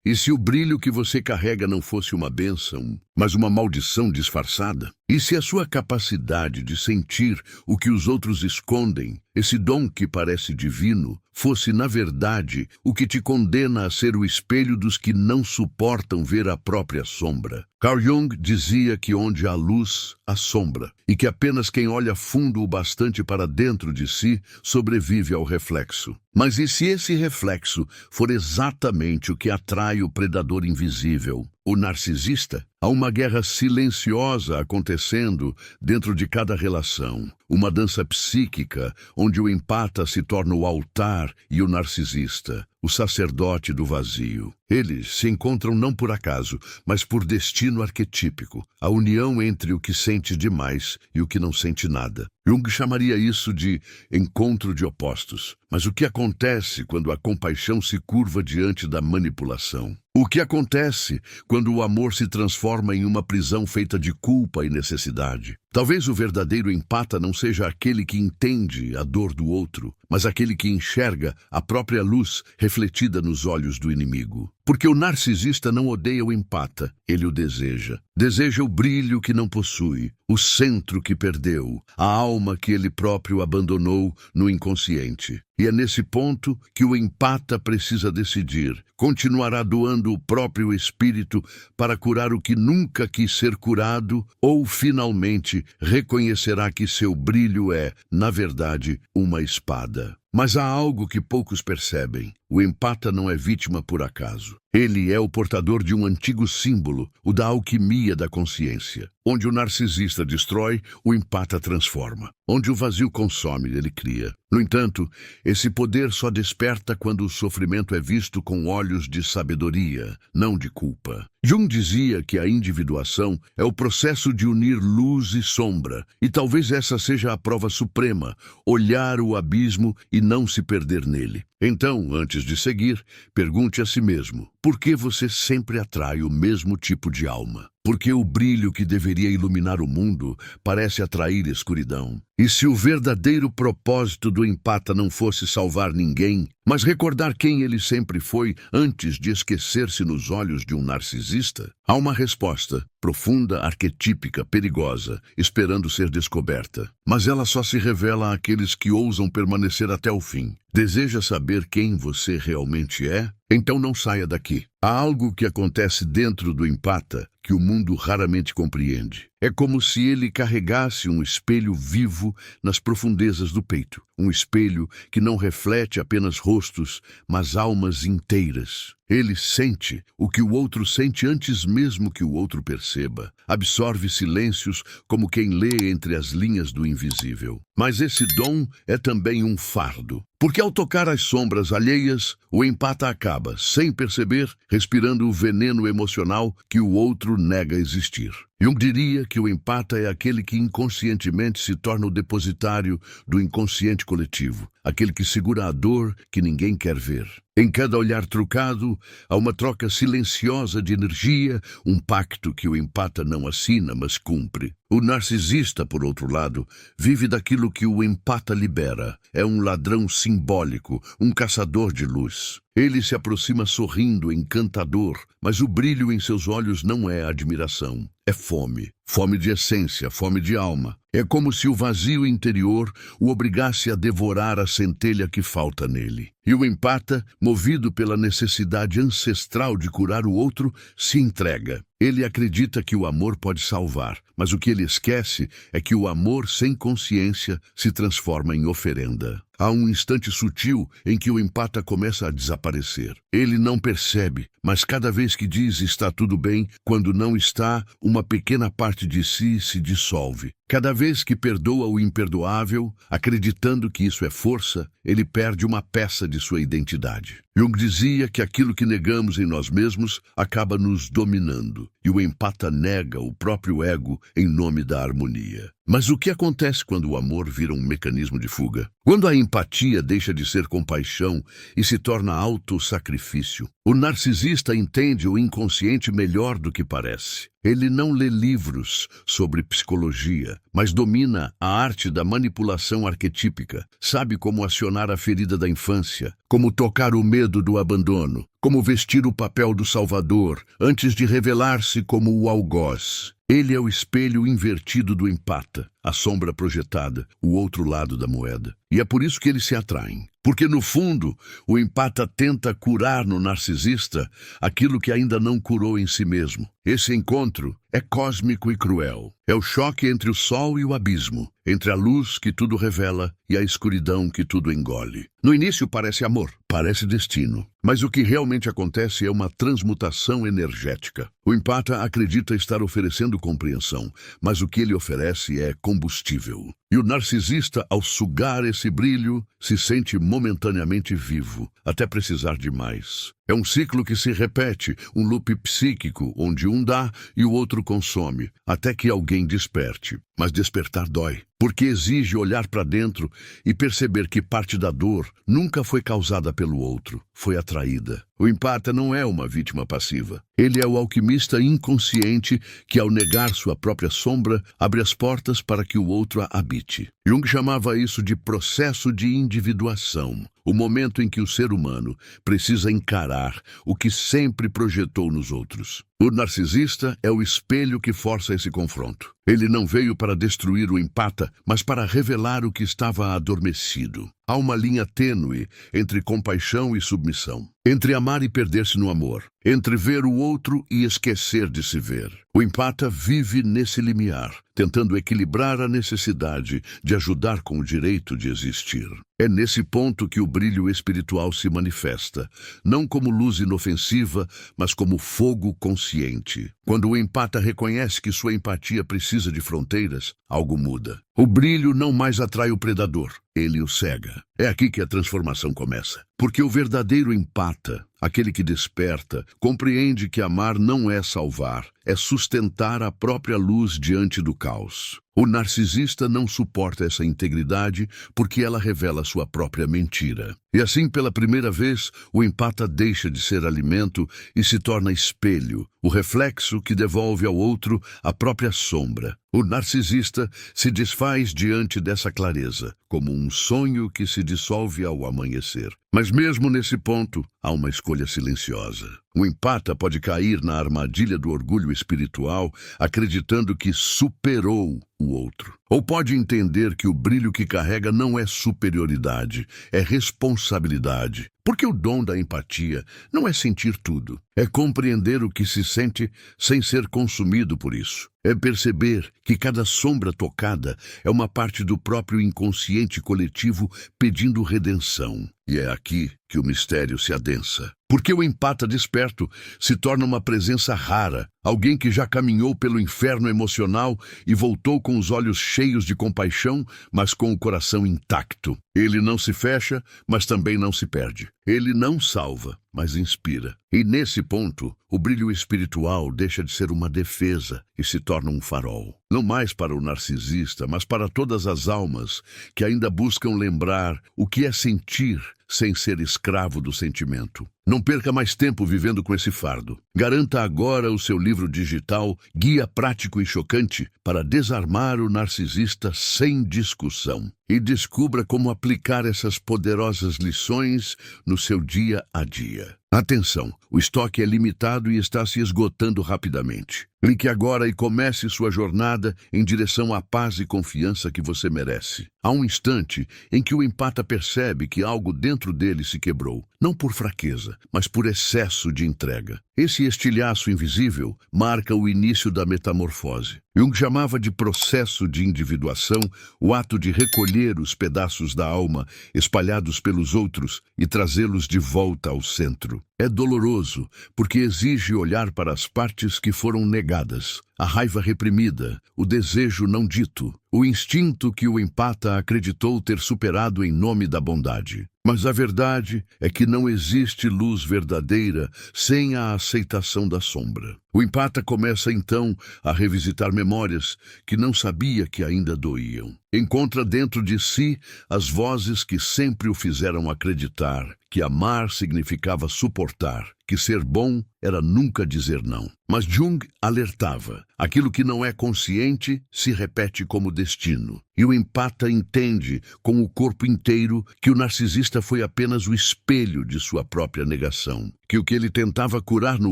E se o brilho que você carrega não fosse uma bênção, mas uma maldição disfarçada? E se a sua capacidade de sentir o que os outros escondem, esse dom que parece divino, fosse na verdade o que te condena a ser o espelho dos que não suportam ver a própria sombra? Carl Jung dizia que onde há luz, há sombra, e que apenas quem olha fundo o bastante para dentro de si sobrevive ao reflexo. Mas e se esse reflexo for exatamente o que atrai o predador invisível, o narcisista? Há uma guerra silenciosa acontecendo dentro de cada relação, uma dança psíquica onde o empata se torna o altar e o narcisista, o sacerdote do vazio. Eles se encontram não por acaso, mas por destino arquetípico, a união entre o que sente demais e o que não sente nada. Jung chamaria isso de encontro de opostos. Mas o que acontece quando a compaixão se curva diante da manipulação? O que acontece quando o amor se transforma em uma prisão feita de culpa e necessidade? Talvez o verdadeiro empata não seja aquele que entende a dor do outro, mas aquele que enxerga a própria luz refletida nos olhos do inimigo. Porque o narcisista não odeia o empata, ele o deseja. Deseja o brilho que não possui, o centro que perdeu, a alma que ele próprio abandonou no inconsciente. E é nesse ponto que o empata precisa decidir. Continuará doando o próprio espírito para curar o que nunca quis ser curado, ou finalmente reconhecerá que seu brilho é, na verdade, uma espada. Mas há algo que poucos percebem. O empata não é vítima por acaso. Ele é o portador de um antigo símbolo, o da alquimia da consciência. Onde o narcisista destrói, o empata transforma. Onde o vazio consome, ele cria. No entanto, esse poder só desperta quando o sofrimento é visto com olhos de sabedoria, não de culpa. Jung dizia que a individuação é o processo de unir luz e sombra, e talvez essa seja a prova suprema, olhar o abismo e não se perder nele. Então, antes de seguir, pergunte a si mesmo: por que você sempre atrai o mesmo tipo de alma? Porque o brilho que deveria iluminar o mundo parece atrair escuridão. E se o verdadeiro propósito do empata não fosse salvar ninguém, mas recordar quem ele sempre foi antes de esquecer-se nos olhos de um narcisista? Há uma resposta, profunda, arquetípica, perigosa, esperando ser descoberta. Mas ela só se revela àqueles que ousam permanecer até o fim. Deseja saber quem você realmente é? Então não saia daqui. Há algo que acontece dentro do empata que o mundo raramente compreende. É como se ele carregasse um espelho vivo nas profundezas do peito. Um espelho que não reflete apenas rostos, mas almas inteiras. Ele sente o que o outro sente antes mesmo que o outro perceba. Absorve silêncios como quem lê entre as linhas do invisível. Mas esse dom é também um fardo. Porque ao tocar as sombras alheias, o empata acaba, sem perceber, respirando o veneno emocional que o outro nega existir. Jung diria que o empata é aquele que inconscientemente se torna o depositário do inconsciente coletivo, aquele que segura a dor que ninguém quer ver. Em cada olhar trucado, há uma troca silenciosa de energia, um pacto que o empata não assina, mas cumpre. O narcisista, por outro lado, vive daquilo que o empata libera. É um ladrão simbólico, um caçador de luz. Ele se aproxima sorrindo, encantador, mas o brilho em seus olhos não é admiração. É fome. Fome de essência, fome de alma. É como se o vazio interior o obrigasse a devorar a centelha que falta nele. E o empata, movido pela necessidade ancestral de curar o outro, se entrega. Ele acredita que o amor pode salvar, mas o que ele esquece é que o amor sem consciência se transforma em oferenda. Há um instante sutil em que o empata começa a desaparecer. Ele não percebe, mas cada vez que diz está tudo bem, quando não está, uma pequena parte de si se dissolve. Cada vez que perdoa o imperdoável, acreditando que isso é força, ele perde uma peça de sua identidade. Jung dizia que aquilo que negamos em nós mesmos acaba nos dominando, e o empata nega o próprio ego em nome da harmonia. Mas o que acontece quando o amor vira um mecanismo de fuga? Quando a empatia deixa de ser compaixão e se torna autossacrifício? O narcisista entende o inconsciente melhor do que parece. Ele não lê livros sobre psicologia, mas domina a arte da manipulação arquetípica. Sabe como acionar a ferida da infância, como tocar o medo do abandono, como vestir o papel do Salvador, antes de revelar-se como o algoz. Ele é o espelho invertido do empata, a sombra projetada, o outro lado da moeda. E é por isso que eles se atraem. Porque, no fundo, o empata tenta curar no narcisista aquilo que ainda não curou em si mesmo. Esse encontro é cósmico e cruel. É o choque entre o sol e o abismo, entre a luz que tudo revela e a escuridão que tudo engole. No início parece amor, parece destino. Mas o que realmente acontece é uma transmutação energética. O empata acredita estar oferecendo compreensão, mas o que ele oferece é combustível. E o narcisista, ao sugar esse brilho, se sente momentaneamente vivo, até precisar de mais. É um ciclo que se repete, um loop psíquico, onde um dá e o outro consome, até que alguém desperte. Mas despertar dói, porque exige olhar para dentro e perceber que parte da dor nunca foi causada pelo outro, foi atraída. O empata não é uma vítima passiva. Ele é o alquimista inconsciente que, ao negar sua própria sombra, abre as portas para que o outro a habite. Jung chamava isso de processo de individuação, o momento em que o ser humano precisa encarar o que sempre projetou nos outros. O narcisista é o espelho que força esse confronto. Ele não veio para destruir o empata, mas para revelar o que estava adormecido. Há uma linha tênue entre compaixão e submissão, entre amar e perder-se no amor, entre ver o outro e esquecer de se ver. O empata vive nesse limiar, tentando equilibrar a necessidade de ajudar com o direito de existir. É nesse ponto que o brilho espiritual se manifesta, não como luz inofensiva, mas como fogo consciente. Quando o empata reconhece que sua empatia precisa de fronteiras, algo muda. O brilho não mais atrai o predador, ele o cega. É aqui que a transformação começa. Porque o verdadeiro empata, aquele que desperta, compreende que amar não é salvar, é sustentar a própria luz diante do caos. O narcisista não suporta essa integridade porque ela revela sua própria mentira. E assim, pela primeira vez, o empata deixa de ser alimento e se torna espelho, o reflexo que devolve ao outro a própria sombra. O narcisista se desfaz diante dessa clareza, como um sonho que se dissolve ao amanhecer. Mas mesmo nesse ponto, há uma escolha silenciosa. O empata pode cair na armadilha do orgulho espiritual, acreditando que superou o outro. Ou pode entender que o brilho que carrega não é superioridade, é responsabilidade. Porque o dom da empatia não é sentir tudo, é compreender o que se sente sem ser consumido por isso. É perceber que cada sombra tocada é uma parte do próprio inconsciente coletivo pedindo redenção. E é aqui que o mistério se adensa. Porque o empata desperto se torna uma presença rara, alguém que já caminhou pelo inferno emocional e voltou com os olhos cheios de compaixão, mas com o coração intacto. Ele não se fecha, mas também não se perde. Ele não salva, mas inspira. E nesse ponto, o brilho espiritual deixa de ser uma defesa e se torna um farol. Não mais para o narcisista, mas para todas as almas que ainda buscam lembrar o que é sentir sem ser escravo do sentimento. Não perca mais tempo vivendo com esse fardo. Garanta agora o seu livro digital, Guia Prático e Chocante, para desarmar o narcisista sem discussão. E descubra como aplicar essas poderosas lições no seu dia a dia. Atenção, o estoque é limitado e está se esgotando rapidamente. Clique agora e comece sua jornada em direção à paz e confiança que você merece. Há um instante em que o empata percebe que algo dentro dele se quebrou, não por fraqueza, mas por excesso de entrega. Esse estilhaço invisível marca o início da metamorfose. Jung chamava de processo de individuação o ato de recolher os pedaços da alma espalhados pelos outros e trazê-los de volta ao centro. É doloroso, porque exige olhar para as partes que foram negadas, a raiva reprimida, o desejo não dito, o instinto que o empata acreditou ter superado em nome da bondade. Mas a verdade é que não existe luz verdadeira sem a aceitação da sombra. O empata começa então a revisitar memórias que não sabia que ainda doíam. Encontra dentro de si as vozes que sempre o fizeram acreditar que amar significava suportar, que ser bom era nunca dizer não. Mas Jung alertava, aquilo que não é consciente se repete como destino. E o empata entende, com o corpo inteiro, que o narcisista foi apenas o espelho de sua própria negação. que o que ele tentava curar no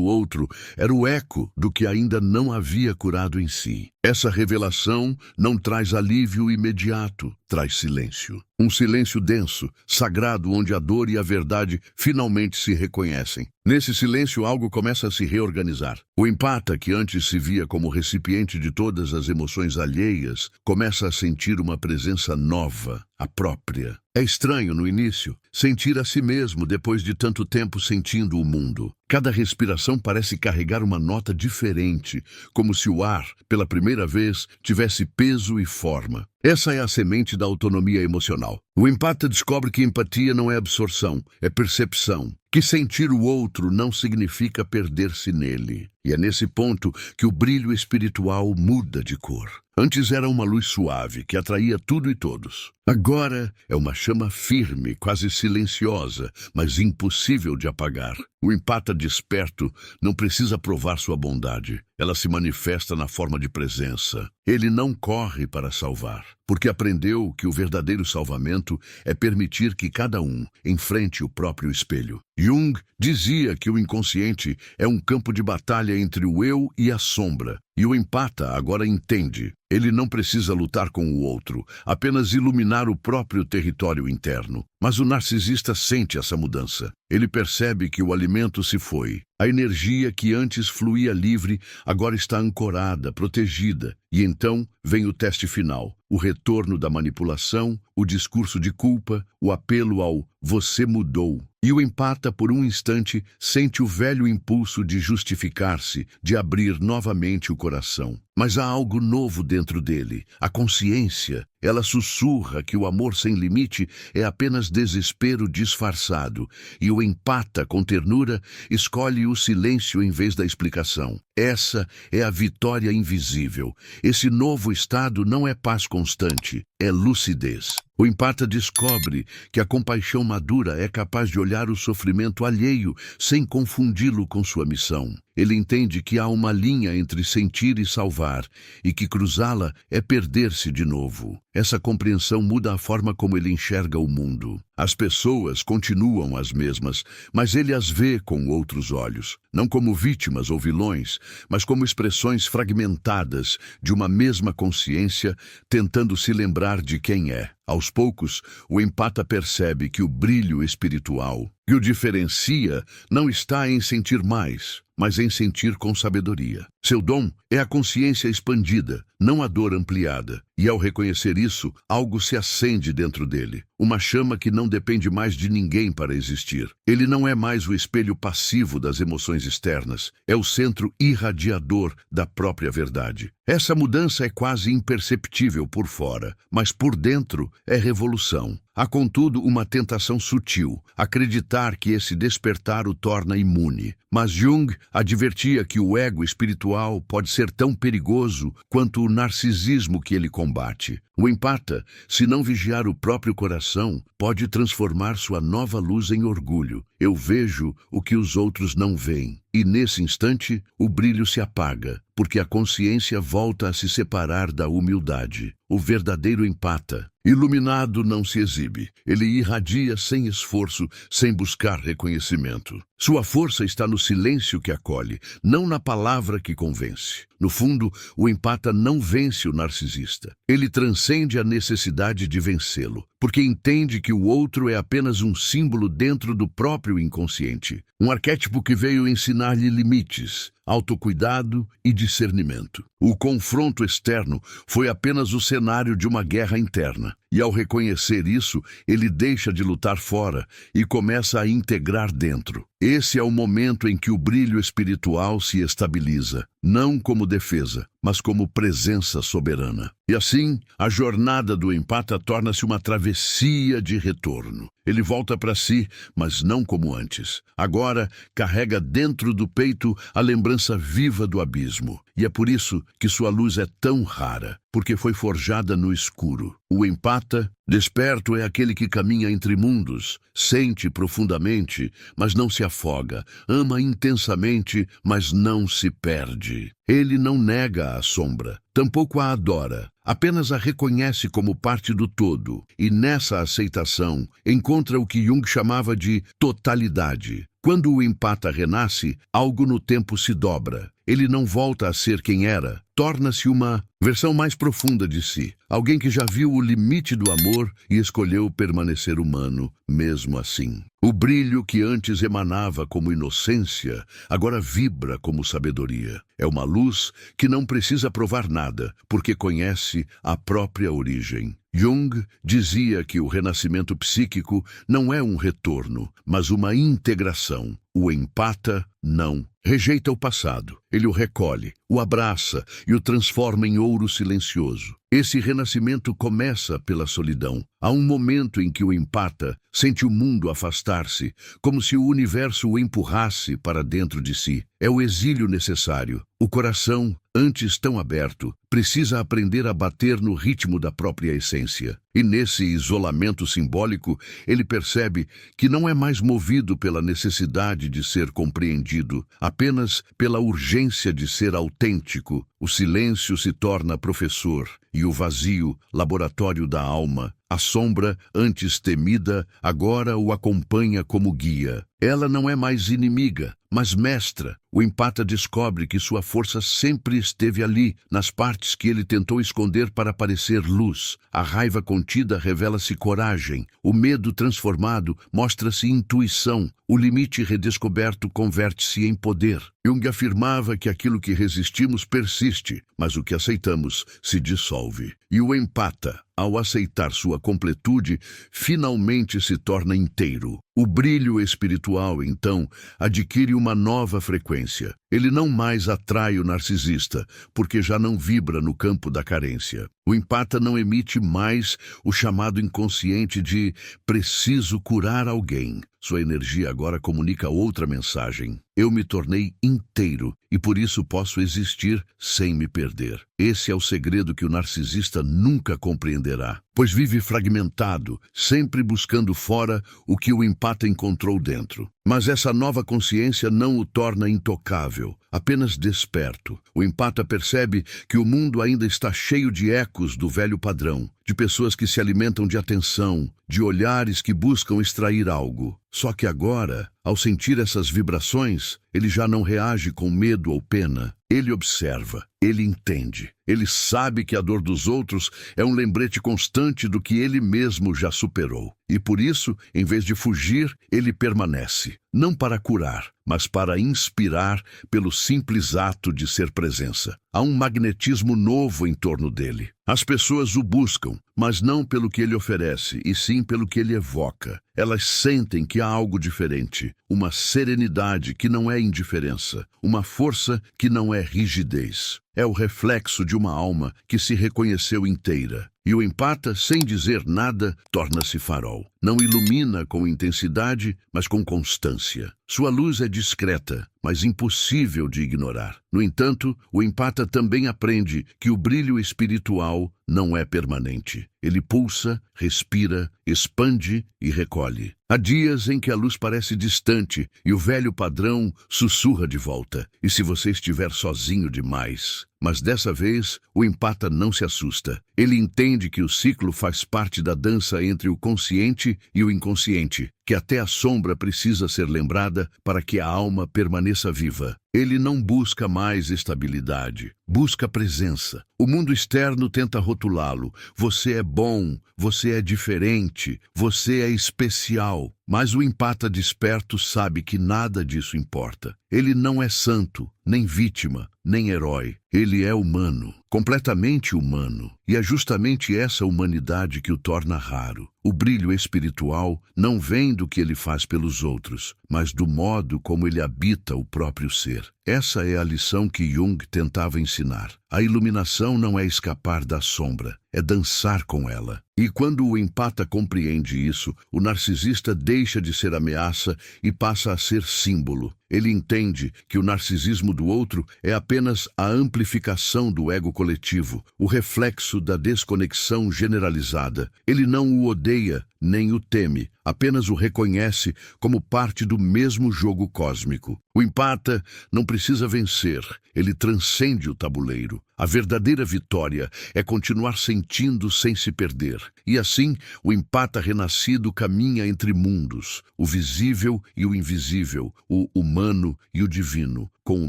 outro era o eco do que ainda não havia curado em si. Essa revelação não traz alívio imediato, traz silêncio. Um silêncio denso, sagrado, onde a dor e a verdade finalmente se reconhecem. Nesse silêncio, algo começa a se reorganizar. O empata, que antes se via como recipiente de todas as emoções alheias, começa a sentir uma presença nova, a própria. É estranho no início, sentir a si mesmo depois de tanto tempo sentindo o mundo. Cada respiração parece carregar uma nota diferente, como se o ar, pela primeira vez, tivesse peso e forma. Essa é a semente da autonomia emocional. O empata descobre que empatia não é absorção, é percepção. Que sentir o outro não significa perder-se nele. E é nesse ponto que o brilho espiritual muda de cor. Antes era uma luz suave que atraía tudo e todos. Agora é uma chama firme, quase silenciosa, mas impossível de apagar. O empata desperto não precisa provar sua bondade. Ela se manifesta na forma de presença. Ele não corre para salvar, porque aprendeu que o verdadeiro salvamento é permitir que cada um enfrente o próprio espelho. Jung dizia que o inconsciente é um campo de batalha entre o eu e a sombra. E o empata agora entende. Ele não precisa lutar com o outro, apenas iluminar o próprio território interno. Mas o narcisista sente essa mudança. Ele percebe que o alimento se foi. A energia que antes fluía livre agora está ancorada, protegida. E então vem o teste final, o retorno da manipulação, o discurso de culpa, o apelo ao "você mudou". E o empata, por um instante, sente o velho impulso de justificar-se, de abrir novamente o coração. Mas há algo novo dentro dele, a consciência. Ela sussurra que o amor sem limite é apenas desespero disfarçado, e o empata, com ternura, escolhe o silêncio em vez da explicação. Essa é a vitória invisível. Esse novo estado não é paz constante, é lucidez. O empata descobre que a compaixão madura é capaz de olhar o sofrimento alheio sem confundi-lo com sua missão. Ele entende que há uma linha entre sentir e salvar, e que cruzá-la é perder-se de novo. Essa compreensão muda a forma como ele enxerga o mundo. As pessoas continuam as mesmas, mas ele as vê com outros olhos, não como vítimas ou vilões, mas como expressões fragmentadas de uma mesma consciência tentando se lembrar de quem é. Aos poucos, o empata percebe que o brilho espiritual que o diferencia não está em sentir mais, mas em sentir com sabedoria. Seu dom é a consciência expandida, não a dor ampliada. E ao reconhecer isso, algo se acende dentro dele. Uma chama que não depende mais de ninguém para existir. Ele não é mais o espelho passivo das emoções externas. É o centro irradiador da própria verdade. Essa mudança é quase imperceptível por fora, mas por dentro é revolução. Há, contudo, uma tentação sutil, acreditar que esse despertar o torna imune. Mas Jung advertia que o ego espiritual pode ser tão perigoso quanto o narcisismo que ele combate. O empata, se não vigiar o próprio coração, pode transformar sua nova luz em orgulho. Eu vejo o que os outros não veem. E nesse instante, o brilho se apaga, porque a consciência volta a se separar da humildade. O verdadeiro empata, iluminado, não se exibe. Ele irradia sem esforço, sem buscar reconhecimento. Sua força está no silêncio que acolhe, não na palavra que convence. No fundo, o empata não vence o narcisista. Ele transcende a necessidade de vencê-lo, porque entende que o outro é apenas um símbolo dentro do próprio inconsciente. Um arquétipo que veio ensinar-lhe limites, autocuidado e discernimento. O confronto externo foi apenas o cenário de uma guerra interna. E ao reconhecer isso, ele deixa de lutar fora e começa a integrar dentro. Esse é o momento em que o brilho espiritual se estabiliza, não como defesa, mas como presença soberana. E assim, a jornada do empata torna-se uma travessia de retorno. Ele volta para si, mas não como antes. Agora, carrega dentro do peito a lembrança viva do abismo. E é por isso que sua luz é tão rara, porque foi forjada no escuro. O empata, desperto, é aquele que caminha entre mundos, sente profundamente, mas não se afoga, ama intensamente, mas não se perde. Ele não nega a sombra, tampouco a adora, apenas a reconhece como parte do todo, e nessa aceitação encontra o que Jung chamava de totalidade. Quando o empata renasce, algo no tempo se dobra. Ele não volta a ser quem era, torna-se uma versão mais profunda de si. Alguém que já viu o limite do amor e escolheu permanecer humano, mesmo assim. O brilho que antes emanava como inocência, agora vibra como sabedoria. É uma luz que não precisa provar nada, porque conhece a própria origem. Jung dizia que o renascimento psíquico não é um retorno, mas uma integração. O empata, não. Rejeita o passado. Ele o recolhe, o abraça e o transforma em ouro silencioso. Esse renascimento começa pela solidão. Há um momento em que o empata sente o mundo afastar-se, como se o universo o empurrasse para dentro de si. É o exílio necessário. O coração, antes tão aberto, precisa aprender a bater no ritmo da própria essência. E nesse isolamento simbólico, ele percebe que não é mais movido pela necessidade de ser compreendido, apenas pela urgência de ser autêntico. O silêncio se torna professor e o vazio, laboratório da alma. A sombra, antes temida, agora o acompanha como guia. Ela não é mais inimiga, mas mestra. O empata descobre que sua força sempre esteve ali, nas partes que ele tentou esconder para parecer luz. A raiva contida revela-se coragem. O medo transformado mostra-se intuição. O limite redescoberto converte-se em poder. Jung afirmava que aquilo que resistimos persiste, mas o que aceitamos se dissolve. E o empata, ao aceitar sua completude, finalmente se torna inteiro. O brilho espiritual, então, adquire uma nova frequência. Ele não mais atrai o narcisista, porque já não vibra no campo da carência. O empata não emite mais o chamado inconsciente de preciso curar alguém. Sua energia agora comunica outra mensagem. Eu me tornei inteiro e por isso posso existir sem me perder. Esse é o segredo que o narcisista nunca compreenderá, pois vive fragmentado, sempre buscando fora o que o empata encontrou dentro. Mas essa nova consciência não o torna intocável, apenas desperto. O empata percebe que o mundo ainda está cheio de ecos do velho padrão, de pessoas que se alimentam de atenção, de olhares que buscam extrair algo. Só que agora, ao sentir essas vibrações, ele já não reage com medo ou pena. Ele observa, ele entende. Ele sabe que a dor dos outros é um lembrete constante do que ele mesmo já superou. E por isso, em vez de fugir, ele permanece. Não para curar, mas para inspirar pelo simples ato de ser presença. Há um magnetismo novo em torno dele. As pessoas o buscam, mas não pelo que ele oferece, e sim pelo que ele evoca. Elas sentem que há algo diferente, uma serenidade que não é indiferença, uma força que não é rigidez. É o reflexo de uma alma que se reconheceu inteira. E o empata, sem dizer nada, torna-se farol. Não ilumina com intensidade, mas com constância. Sua luz é discreta, mas impossível de ignorar. No entanto, o empata também aprende que o brilho espiritual não é permanente. Ele pulsa, respira, expande e recolhe. Há dias em que a luz parece distante e o velho padrão sussurra de volta. E se você estiver sozinho demais? Mas dessa vez, o empata não se assusta. Ele entende que o ciclo faz parte da dança entre o consciente e o inconsciente, que até a sombra precisa ser lembrada para que a alma permaneça viva. Ele não busca mais estabilidade, busca presença. O mundo externo tenta rotulá-lo. Você é bom, você é diferente, você é especial. Mas o empata desperto sabe que nada disso importa. Ele não é santo, nem vítima, nem herói. Ele é humano, completamente humano. E é justamente essa humanidade que o torna raro. O brilho espiritual não vem do que ele faz pelos outros, mas do modo como ele habita o próprio ser. Essa é a lição que Jung tentava ensinar. A iluminação não é escapar da sombra, é dançar com ela. E quando o empata compreende isso, o narcisista deixa de ser ameaça e passa a ser símbolo. Ele entende que o narcisismo do outro é apenas a amplificação do ego coletivo, o reflexo da desconexão generalizada. Ele não o odeia, nem o teme, apenas o reconhece como parte do mesmo jogo cósmico. O empata não precisa vencer, ele transcende o tabuleiro. A verdadeira vitória é continuar sentindo sem se perder. E assim, o empata renascido caminha entre mundos, o visível e o invisível, o humano e o divino, com o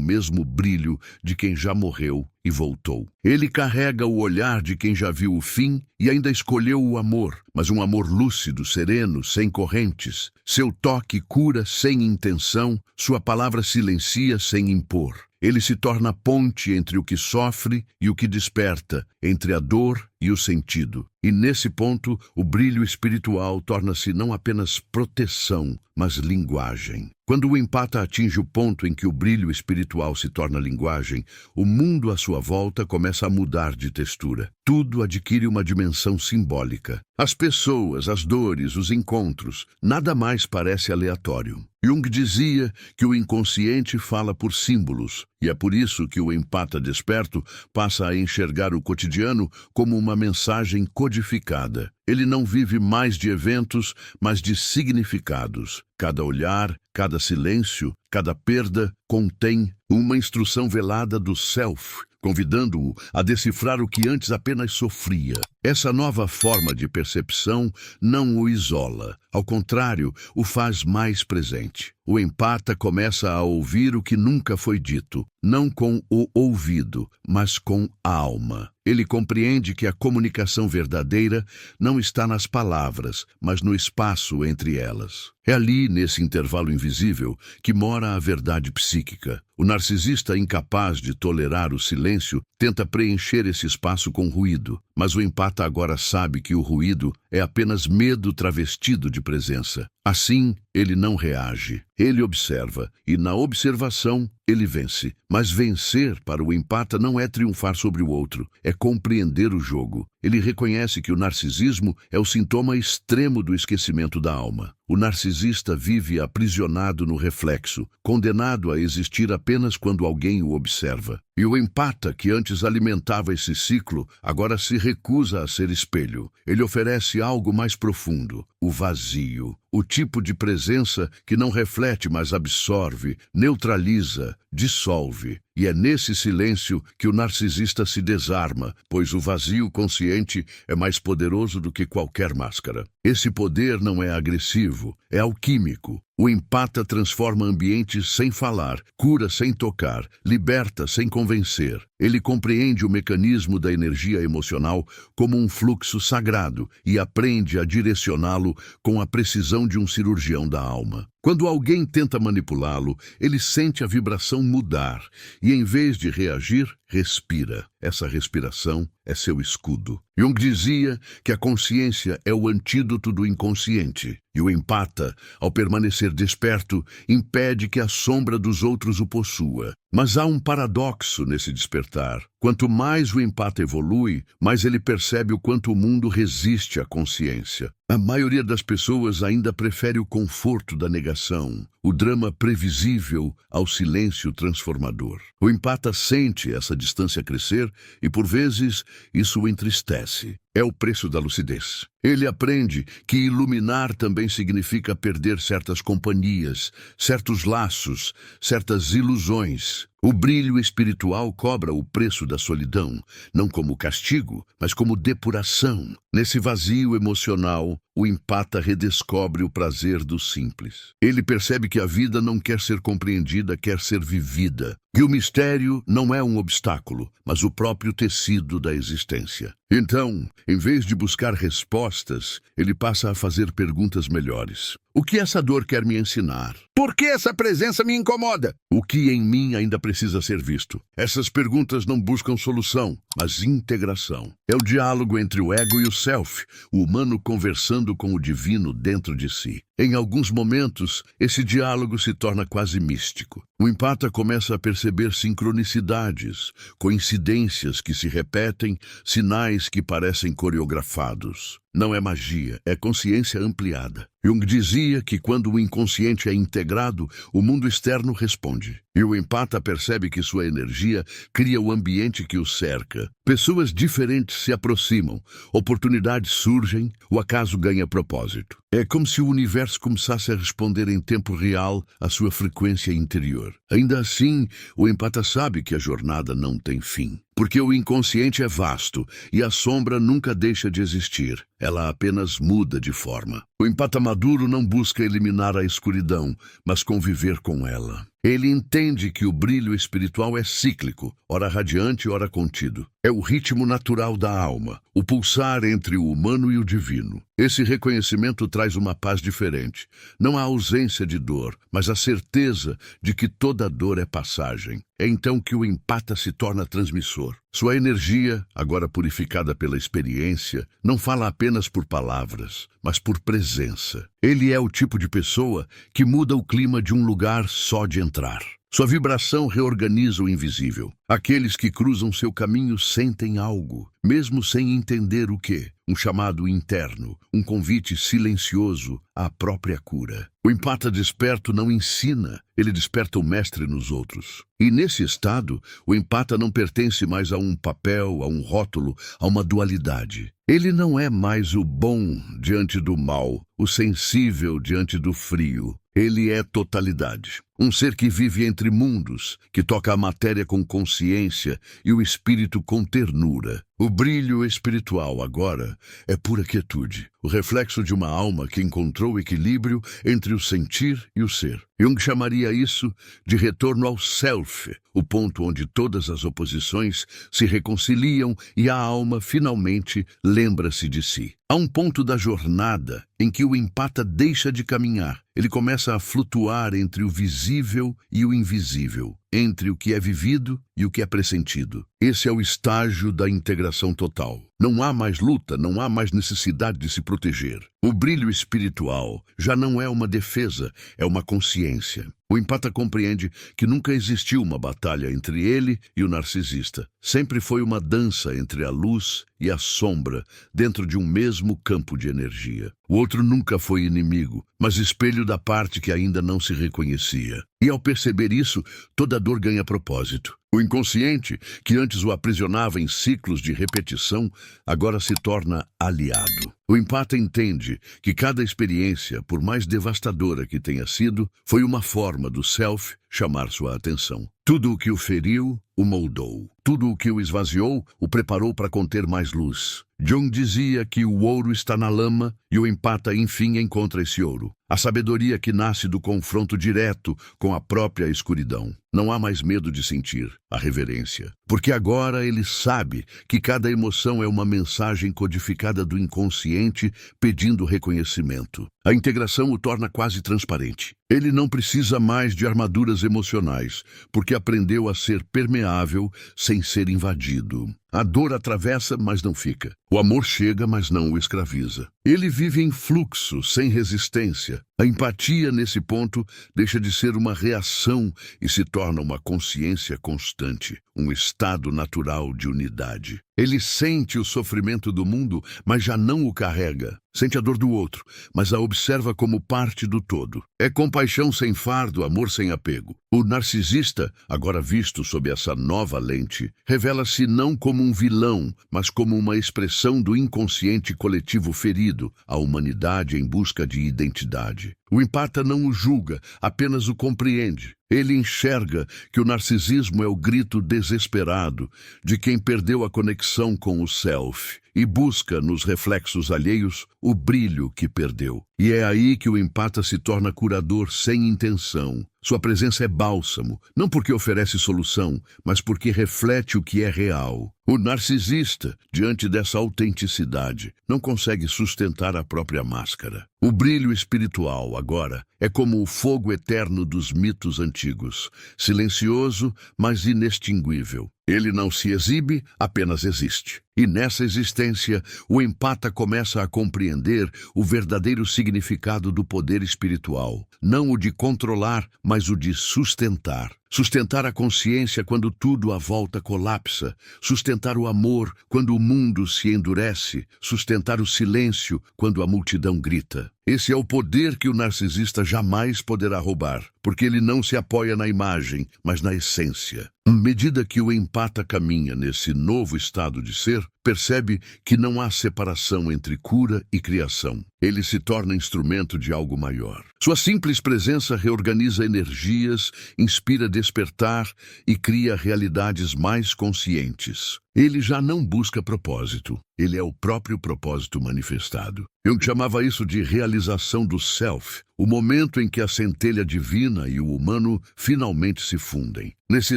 mesmo brilho de quem já morreu e voltou. Ele carrega o olhar de quem já viu o fim e ainda escolheu o amor, mas um amor lúcido, sereno, sem correntes. Seu toque cura sem intenção, sua palavra silencia sem impor. Ele se torna ponte entre o que sofre e o que desperta, entre a dor e o sentido. E nesse ponto, o brilho espiritual torna-se não apenas proteção, mas linguagem. Quando o empata atinge o ponto em que o brilho espiritual se torna linguagem, o mundo à sua volta começa a mudar de textura. Tudo adquire uma dimensão simbólica. As pessoas, as dores, os encontros, nada mais parece aleatório. Jung dizia que o inconsciente fala por símbolos, e é por isso que o empata desperto passa a enxergar o cotidiano como uma mensagem codificada. Ele não vive mais de eventos, mas de significados. Cada olhar, cada silêncio, cada perda contém uma instrução velada do Self, convidando-o a decifrar o que antes apenas sofria. Essa nova forma de percepção não o isola, ao contrário, o faz mais presente. O empata começa a ouvir o que nunca foi dito, não com o ouvido, mas com a alma. Ele compreende que a comunicação verdadeira não está nas palavras, mas no espaço entre elas. É ali, nesse intervalo invisível, que mora a verdade psíquica. O narcisista, incapaz de tolerar o silêncio, tenta preencher esse espaço com ruído, mas o empata agora sabe que o ruído é apenas medo travestido de presença. Assim, ele não reage. Ele observa, e na observação, ele vence. Mas vencer para o empata não é triunfar sobre o outro, é compreender o jogo. Ele reconhece que o narcisismo é o sintoma extremo do esquecimento da alma. O narcisista vive aprisionado no reflexo, condenado a existir apenas quando alguém o observa. E o empata, que antes alimentava esse ciclo, agora se recusa a ser espelho. Ele oferece algo mais profundo, o vazio. O tipo de presença que não reflete, mas absorve, neutraliza, dissolve. E é nesse silêncio que o narcisista se desarma, pois o vazio consciente é mais poderoso do que qualquer máscara. Esse poder não é agressivo, é alquímico. O empata transforma ambientes sem falar, cura sem tocar, liberta sem convencer. Ele compreende o mecanismo da energia emocional como um fluxo sagrado e aprende a direcioná-lo com a precisão de um cirurgião da alma. Quando alguém tenta manipulá-lo, ele sente a vibração mudar e, em vez de reagir, respira. Essa respiração é seu escudo. Jung dizia que a consciência é o antídoto do inconsciente, e o empata, ao permanecer desperto, impede que a sombra dos outros o possua. Mas há um paradoxo nesse despertar. Quanto mais o empata evolui, mais ele percebe o quanto o mundo resiste à consciência. A maioria das pessoas ainda prefere o conforto da negação, o drama previsível ao silêncio transformador. O empata sente essa distância crescer e, por vezes, isso o entristece. É o preço da lucidez. Ele aprende que iluminar também significa perder certas companhias, certos laços, certas ilusões. O brilho espiritual cobra o preço da solidão, não como castigo, mas como depuração. Nesse vazio emocional, o empata redescobre o prazer do simples. Ele percebe que a vida não quer ser compreendida, quer ser vivida. E o mistério não é um obstáculo, mas o próprio tecido da existência. Então, em vez de buscar respostas, ele passa a fazer perguntas melhores. O que essa dor quer me ensinar? Por que essa presença me incomoda? O que em mim ainda precisa ser visto? Essas perguntas não buscam solução, mas integração. É o diálogo entre o ego e o self, o humano conversando com o divino dentro de si. Em alguns momentos, esse diálogo se torna quase místico. O empata começa a perceber sincronicidades, coincidências que se repetem, sinais que parecem coreografados. Não é magia, é consciência ampliada. Jung dizia que quando o inconsciente é integrado, o mundo externo responde. E o empata percebe que sua energia cria o ambiente que o cerca. Pessoas diferentes se aproximam, oportunidades surgem, o acaso ganha propósito. É como se o universo começasse a responder em tempo real à sua frequência interior. Ainda assim, o empata sabe que a jornada não tem fim. Porque o inconsciente é vasto e a sombra nunca deixa de existir. Ela apenas muda de forma. O empata maduro não busca eliminar a escuridão, mas conviver com ela. Ele entende que o brilho espiritual é cíclico, ora radiante, ora contido. É o ritmo natural da alma, o pulsar entre o humano e o divino. Esse reconhecimento traz uma paz diferente. Não a ausência de dor, mas a certeza de que toda dor é passagem. É então que o empata se torna transmissor. Sua energia, agora purificada pela experiência, não fala apenas por palavras, mas por presença. Ele é o tipo de pessoa que muda o clima de um lugar só de entrar. Sua vibração reorganiza o invisível. Aqueles que cruzam seu caminho sentem algo, mesmo sem entender o que. Um chamado interno, um convite silencioso à própria cura. O empata desperto não ensina, ele desperta o mestre nos outros. E nesse estado, o empata não pertence mais a um papel, a um rótulo, a uma dualidade. Ele não é mais o bom diante do mal, o sensível diante do frio. Ele é totalidade. Um ser que vive entre mundos, que toca a matéria com consciência e o espírito com ternura. O brilho espiritual agora é pura quietude, o reflexo de uma alma que encontrou o equilíbrio entre o sentir e o ser. Jung chamaria isso de retorno ao self, o ponto onde todas as oposições se reconciliam e a alma finalmente lembra-se de si. Há um ponto da jornada em que o empata deixa de caminhar. Ele começa a flutuar entre o visível e o invisível, entre o que é vivido e o que é pressentido. Esse é o estágio da integração total. Não há mais luta, não há mais necessidade de se proteger. O brilho espiritual já não é uma defesa, é uma consciência. O empata compreende que nunca existiu uma batalha entre ele e o narcisista. Sempre foi uma dança entre a luz e a sombra, dentro de um mesmo campo de energia. O outro nunca foi inimigo, mas espelho da parte que ainda não se reconhecia. E ao perceber isso, toda dor ganha propósito. O inconsciente, que antes o aprisionava em ciclos de repetição, agora se torna aliado. O empata entende que cada experiência, por mais devastadora que tenha sido, foi uma forma do self chamar sua atenção. Tudo o que o feriu, o moldou. Tudo o que o esvaziou, o preparou para conter mais luz. Jung dizia que o ouro está na lama e o empata, enfim, encontra esse ouro. A sabedoria que nasce do confronto direto com a própria escuridão. Não há mais medo de sentir a reverência, porque agora ele sabe que cada emoção é uma mensagem codificada do inconsciente pedindo reconhecimento. A integração o torna quase transparente. Ele não precisa mais de armaduras emocionais, porque aprendeu a ser permeável sem ser invadido. A dor atravessa, mas não fica. O amor chega, mas não o escraviza. Ele vive em fluxo, sem resistência. A empatia, nesse ponto, deixa de ser uma reação e se torna uma consciência constante, um estado natural de unidade. Ele sente o sofrimento do mundo, mas já não o carrega. Sente a dor do outro, mas a observa como parte do todo. É compaixão sem fardo, amor sem apego. O narcisista, agora visto sob essa nova lente, revela-se não como um vilão, mas como uma expressão do inconsciente coletivo ferido, a humanidade em busca de identidade. O empata não o julga, apenas o compreende. Ele enxerga que o narcisismo é o grito desesperado de quem perdeu a conexão com o self e busca nos reflexos alheios o brilho que perdeu. E é aí que o empata se torna curador sem intenção. Sua presença é bálsamo, não porque oferece solução, mas porque reflete o que é real. O narcisista, diante dessa autenticidade, não consegue sustentar a própria máscara. O brilho espiritual, agora, é como o fogo eterno dos mitos antigos, silencioso, mas inextinguível. Ele não se exibe, apenas existe. E nessa existência, o empata começa a compreender o verdadeiro significado do poder espiritual. Não o de controlar, mas o de sustentar. sustentar a consciência quando tudo à volta colapsa, sustentar o amor quando o mundo se endurece, sustentar o silêncio quando a multidão grita. Esse é o poder que o narcisista jamais poderá roubar, porque ele não se apoia na imagem, mas na essência. À medida que o empata caminha nesse novo estado de ser, percebe que não há separação entre cura e criação. Ele se torna instrumento de algo maior. Sua simples presença reorganiza energias, inspira despertar e cria realidades mais conscientes. Ele já não busca propósito, ele é o próprio propósito manifestado. Jung chamava isso de realização do self, o momento em que a centelha divina e o humano finalmente se fundem. Nesse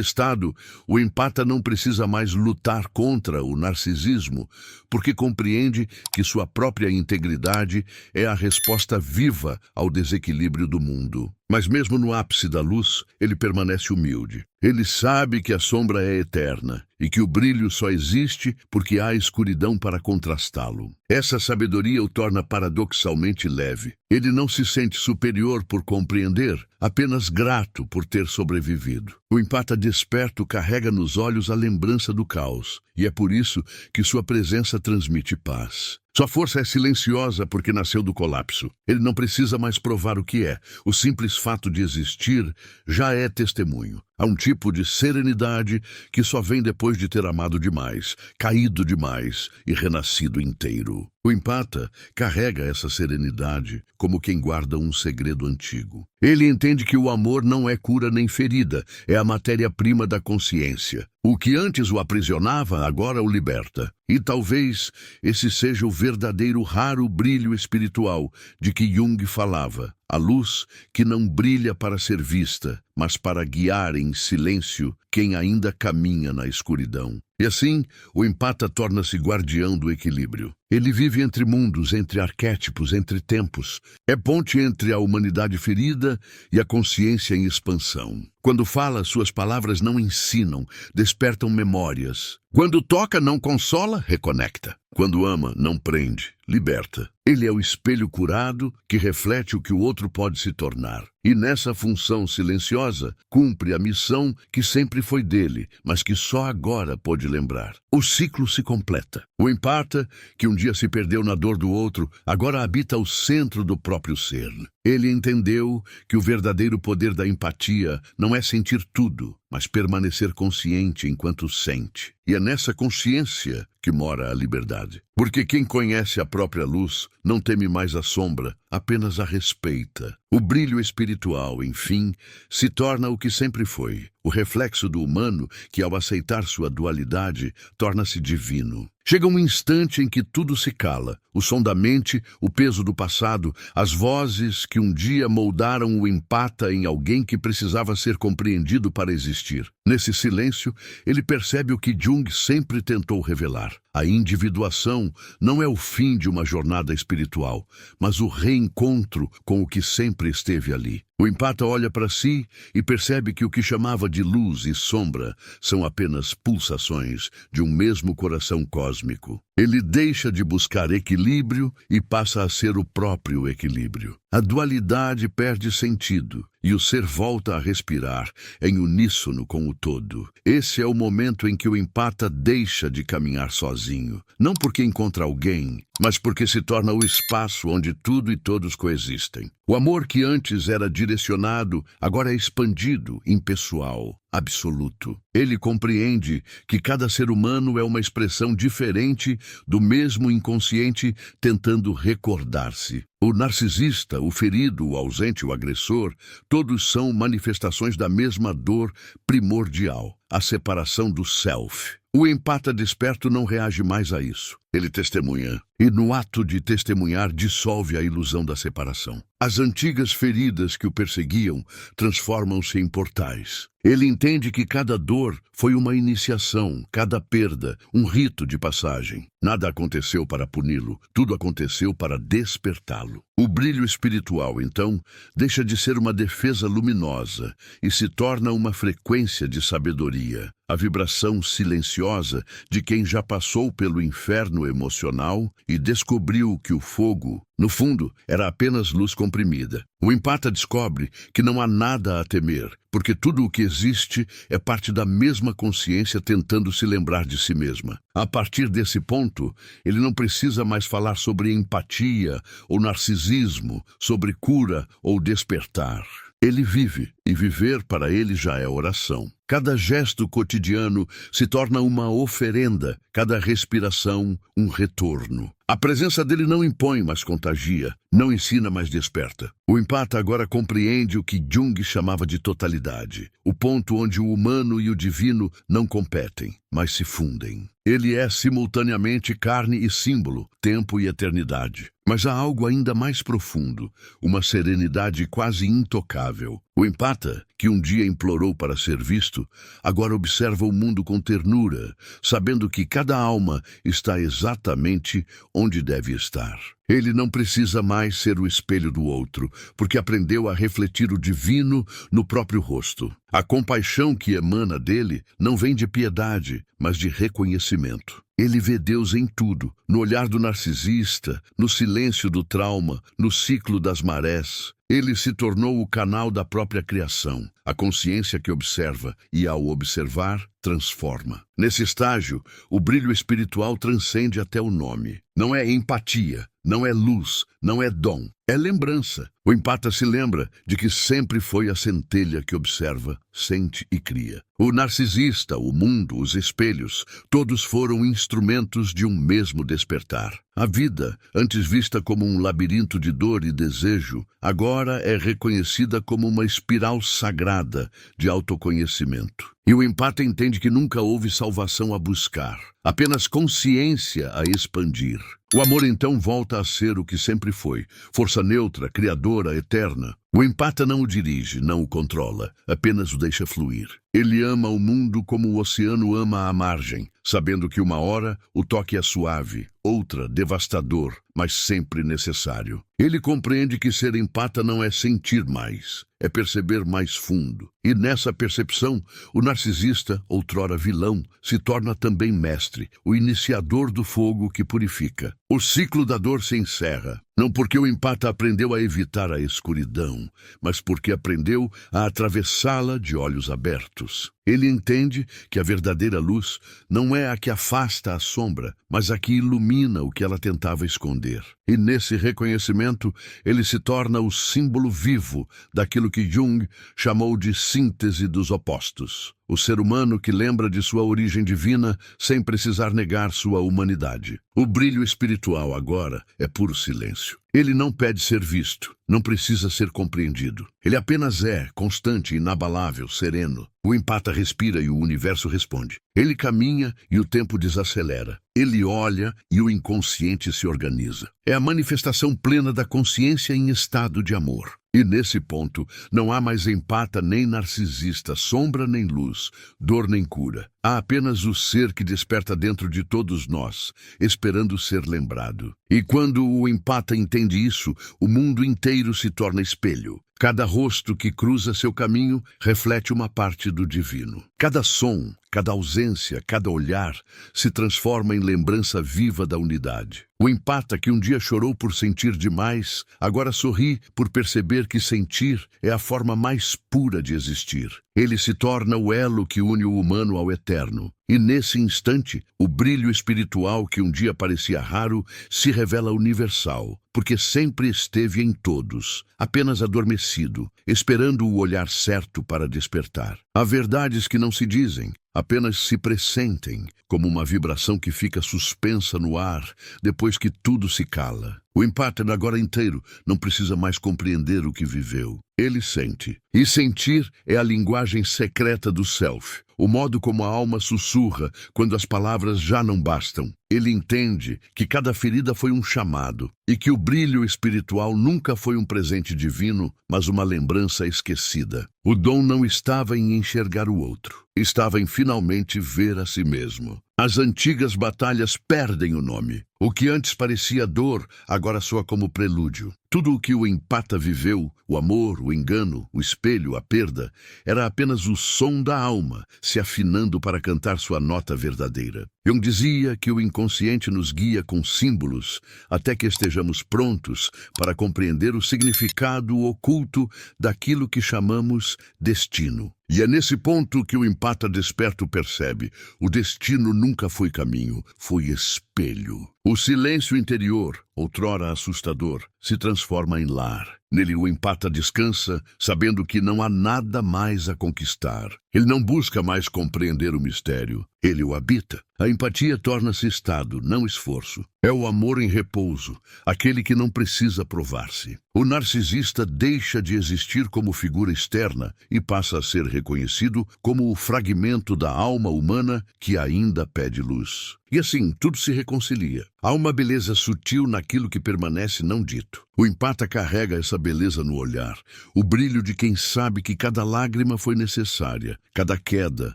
estado, o empata não precisa mais lutar contra o narcisismo, porque compreende que sua própria integridade é a resposta viva ao desequilíbrio do mundo. Mas mesmo no ápice da luz, ele permanece humilde. Ele sabe que a sombra é eterna e que o brilho só existe porque há escuridão para contrastá-lo. Essa sabedoria o torna paradoxalmente leve. Ele não se sente superior por compreender, apenas grato por ter sobrevivido. O empata desperto carrega nos olhos a lembrança do caos, e é por isso que sua presença transmite paz. Sua força é silenciosa porque nasceu do colapso. Ele não precisa mais provar o que é. O simples fato de existir já é testemunho. Há um tipo de serenidade que só vem depois de ter amado demais, caído demais e renascido inteiro. O empata carrega essa serenidade como quem guarda um segredo antigo. Ele entende que o amor não é cura nem ferida, é a matéria-prima da consciência. O que antes o aprisionava, agora o liberta. E talvez esse seja o verdadeiro raro brilho espiritual de que Jung falava. A luz que não brilha para ser vista, mas para guiar em silêncio quem ainda caminha na escuridão. E assim, o empata torna-se guardião do equilíbrio. Ele vive entre mundos, entre arquétipos, entre tempos. É ponte entre a humanidade ferida e a consciência em expansão. Quando fala, suas palavras não ensinam, despertam memórias. Quando toca, não consola, reconecta. Quando ama, não prende, liberta. Ele é o espelho curado que reflete o que o outro pode se tornar. E nessa função silenciosa, cumpre a missão que sempre foi dele, mas que só agora pôde lembrar. O ciclo se completa. O empata, que um dia se perdeu na dor do outro, agora habita o centro do próprio ser. Ele entendeu que o verdadeiro poder da empatia não é sentir tudo, mas permanecer consciente enquanto sente. E é nessa consciência que mora a liberdade. Porque quem conhece a própria luz não teme mais a sombra, apenas a respeita. O brilho espiritual, enfim, se torna o que sempre foi, o reflexo do humano que, ao aceitar sua dualidade, torna-se divino. Chega um instante em que tudo se cala, o som da mente, o peso do passado, as vozes que um dia moldaram o empata em alguém que precisava ser compreendido para existir. Nesse silêncio, ele percebe o que Jung sempre tentou revelar. A individuação não é o fim de uma jornada espiritual, mas o reencontro com o que sempre esteve ali. O empata olha para si e percebe que o que chamava de luz e sombra são apenas pulsações de um mesmo coração cósmico. Ele deixa de buscar equilíbrio e passa a ser o próprio equilíbrio. A dualidade perde sentido e o ser volta a respirar em uníssono com o todo. Esse é o momento em que o empata deixa de caminhar sozinho, não porque encontra alguém, mas porque se torna o espaço onde tudo e todos coexistem. O amor que antes era direcionado, agora é expandido, impessoal, absoluto. Ele compreende que cada ser humano é uma expressão diferente do mesmo inconsciente tentando recordar-se. O narcisista, o ferido, o ausente, o agressor, todos são manifestações da mesma dor primordial, a separação do self. O empata desperto não reage mais a isso. Ele testemunha, e no ato de testemunhar dissolve a ilusão da separação. As antigas feridas que o perseguiam transformam-se em portais. Ele entende que cada dor foi uma iniciação, cada perda, um rito de passagem. Nada aconteceu para puni-lo, tudo aconteceu para despertá-lo. O brilho espiritual, então, deixa de ser uma defesa luminosa e se torna uma frequência de sabedoria, a vibração silenciosa de quem já passou pelo inferno emocional e descobriu que o fogo, no fundo, era apenas luz comprimida. O empata descobre que não há nada a temer, porque tudo o que existe é parte da mesma consciência tentando se lembrar de si mesma. A partir desse ponto, ele não precisa mais falar sobre empatia ou narcisismo, sobre cura ou despertar. Ele vive, e viver para ele já é oração. Cada gesto cotidiano se torna uma oferenda, cada respiração um retorno. A presença dele não impõe, mas contagia, não ensina, mas desperta. O empata agora compreende o que Jung chamava de totalidade, o ponto onde o humano e o divino não competem, mas se fundem. Ele é simultaneamente carne e símbolo, tempo e eternidade. Mas há algo ainda mais profundo, uma serenidade quase intocável. O empata, que um dia implorou para ser visto, agora observa o mundo com ternura, sabendo que cada alma está exatamente onde deve estar. Ele não precisa mais ser o espelho do outro, porque aprendeu a refletir o divino no próprio rosto. A compaixão que emana dele não vem de piedade, mas de reconhecimento. Ele vê Deus em tudo, no olhar do narcisista, no silêncio do trauma, no ciclo das marés. Ele se tornou o canal da própria criação, a consciência que observa e, ao observar, transforma. Nesse estágio, o brilho espiritual transcende até o nome. Não é empatia, não é luz, não é dom, é lembrança. O empata se lembra de que sempre foi a centelha que observa, sente e cria. O narcisista, o mundo, os espelhos, todos foram instrumentos de um mesmo despertar. A vida, antes vista como um labirinto de dor e desejo, agora é reconhecida como uma espiral sagrada de autoconhecimento. E o empata entende que nunca houve salvação a buscar, apenas consciência a expandir. O amor então volta a ser o que sempre foi, força neutra, criadora, eterna. O empata não o dirige, não o controla, apenas o deixa fluir. Ele ama o mundo como o oceano ama a margem, sabendo que uma hora o toque é suave, outra devastador, mas sempre necessário. Ele compreende que ser empata não é sentir mais, é perceber mais fundo. E nessa percepção, o narcisista, outrora vilão, se torna também mestre, o iniciador do fogo que purifica. O ciclo da dor se encerra, não porque o empata aprendeu a evitar a escuridão, mas porque aprendeu a atravessá-la de olhos abertos. Ele entende que a verdadeira luz não é a que afasta a sombra, mas a que ilumina o que ela tentava esconder. E nesse reconhecimento, ele se torna o símbolo vivo daquilo que Jung chamou de síntese dos opostos. O ser humano que lembra de sua origem divina sem precisar negar sua humanidade. O brilho espiritual agora é puro silêncio. Ele não pede ser visto, não precisa ser compreendido. Ele apenas é, constante, inabalável, sereno. O empata respira e o universo responde. Ele caminha e o tempo desacelera. Ele olha e o inconsciente se organiza. É a manifestação plena da consciência em estado de amor. E nesse ponto, não há mais empata nem narcisista, sombra nem luz, dor nem cura. Há apenas o ser que desperta dentro de todos nós, esperando ser lembrado. E quando o empata entende isso, o mundo inteiro se torna espelho. Cada rosto que cruza seu caminho reflete uma parte do divino. Cada som, cada ausência, cada olhar se transforma em lembrança viva da unidade. O empata que um dia chorou por sentir demais, agora sorri por perceber que sentir é a forma mais pura de existir. Ele se torna o elo que une o humano ao eterno. E nesse instante, o brilho espiritual que um dia parecia raro se revela universal, porque sempre esteve em todos, apenas adormecido, esperando o olhar certo para despertar. Há verdades que não se dizem, apenas se pressentem, como uma vibração que fica suspensa no ar depois que tudo se cala. O empata agora inteiro não precisa mais compreender o que viveu. Ele sente. E sentir é a linguagem secreta do self, o modo como a alma sussurra quando as palavras já não bastam. Ele entende que cada ferida foi um chamado e que o brilho espiritual nunca foi um presente divino, mas uma lembrança esquecida. O dom não estava em enxergar o outro, estava em finalmente ver a si mesmo. As antigas batalhas perdem o nome. O que antes parecia dor, agora soa como prelúdio. Tudo o que o empata viveu, o amor, o engano, o espelho, a perda, era apenas o som da alma se afinando para cantar sua nota verdadeira. Jung dizia que o inconsciente inconsciente nos guia com símbolos até que estejamos prontos para compreender o significado oculto daquilo que chamamos destino. E é nesse ponto que o empata desperto percebe: o destino nunca foi caminho, foi espelho. O silêncio interior, outrora assustador, se transforma em lar. Nele o empata descansa, sabendo que não há nada mais a conquistar. Ele não busca mais compreender o mistério, ele o habita. A empatia torna-se estado, não esforço. É o amor em repouso, aquele que não precisa provar-se. O narcisista deixa de existir como figura externa e passa a ser reconhecido como o fragmento da alma humana que ainda pede luz. E assim, tudo se reconcilia. Há uma beleza sutil naquilo que permanece não dito. O empata carrega essa beleza no olhar, o brilho de quem sabe que cada lágrima foi necessária, cada queda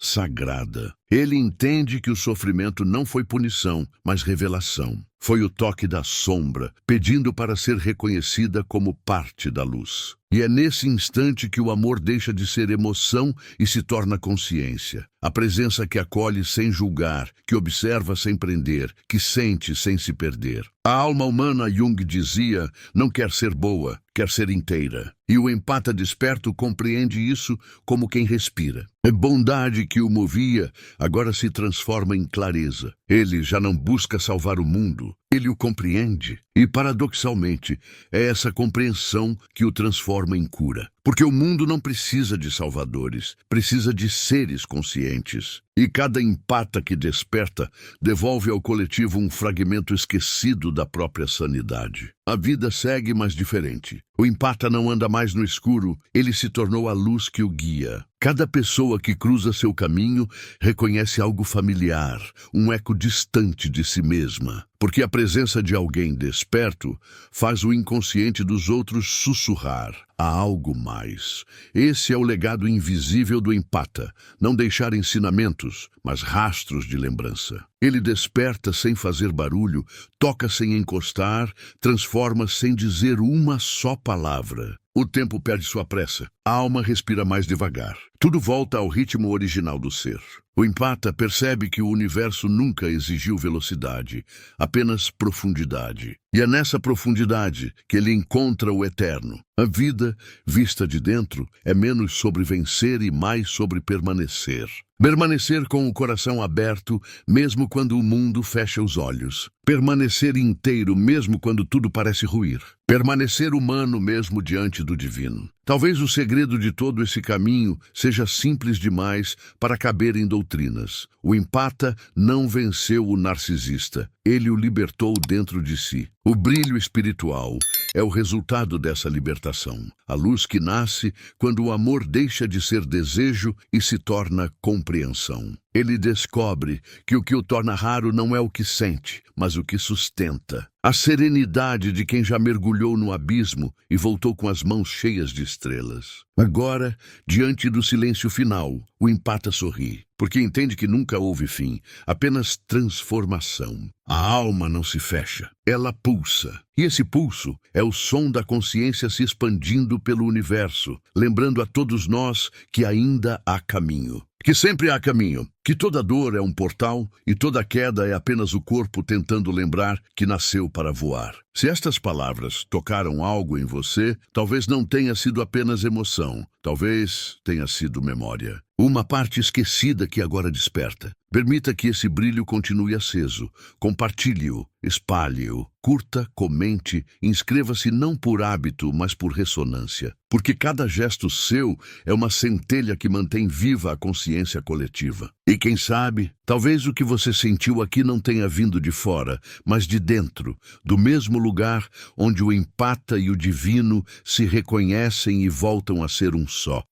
sagrada. Ele entende que o sofrimento não foi punição, mas revelação. Foi o toque da sombra, pedindo para ser reconhecida como parte da luz. E é nesse instante que o amor deixa de ser emoção e se torna consciência. A presença que acolhe sem julgar, que observa sem prender, que sente sem se perder. A alma humana, Jung dizia, não quer ser boa, quer ser inteira. E o empata desperto compreende isso como quem respira. A bondade que o movia agora se transforma em clareza. Ele já não busca salvar o mundo, ele o compreende. E, paradoxalmente, é essa compreensão que o transforma em cura. Porque o mundo não precisa de salvadores, precisa de seres conscientes. E cada empata que desperta devolve ao coletivo um fragmento esquecido da própria sanidade. A vida segue, mas diferente. O empata não anda mais no escuro, ele se tornou a luz que o guia. Cada pessoa que cruza seu caminho reconhece algo familiar, um eco distante de si mesma. Porque a presença de alguém desperto faz o inconsciente dos outros sussurrar. Há algo mais. Esse é o legado invisível do empata. Não deixar ensinamentos, mas rastros de lembrança. Ele desperta sem fazer barulho, toca sem encostar, transforma sem dizer uma só palavra. O tempo perde sua pressa. A alma respira mais devagar. Tudo volta ao ritmo original do ser. O empata percebe que o universo nunca exigiu velocidade, apenas profundidade. E é nessa profundidade que ele encontra o eterno. A vida, vista de dentro, é menos sobre vencer e mais sobre permanecer. Permanecer com o coração aberto, mesmo quando o mundo fecha os olhos. Permanecer inteiro, mesmo quando tudo parece ruir. Permanecer humano, mesmo diante do divino. Talvez o segredo de todo esse caminho seja simples demais para caber em doutrinas. O empata não venceu o narcisista. Ele o libertou dentro de si. O brilho espiritual é o resultado dessa libertação. A luz que nasce quando o amor deixa de ser desejo e se torna compreensão. Ele descobre que o que o torna raro não é o que sente, mas o que sustenta. A serenidade de quem já mergulhou no abismo e voltou com as mãos cheias de estrelas. Agora, diante do silêncio final, o empata sorri, porque entende que nunca houve fim, apenas transformação. A alma não se fecha, ela pulsa. E esse pulso é o som da consciência se expandindo pelo universo, lembrando a todos nós que ainda há caminho. Que sempre há caminho, que toda dor é um portal e toda queda é apenas o corpo tentando lembrar que nasceu para voar. Se estas palavras tocaram algo em você, talvez não tenha sido apenas emoção, talvez tenha sido memória. Uma parte esquecida que agora desperta. Permita que esse brilho continue aceso. Compartilhe-o, espalhe-o, curta, comente, inscreva-se não por hábito, mas por ressonância. Porque cada gesto seu é uma centelha que mantém viva a consciência coletiva. E quem sabe, talvez o que você sentiu aqui não tenha vindo de fora, mas de dentro, do mesmo lugar onde o empata e o divino se reconhecem e voltam a ser um só.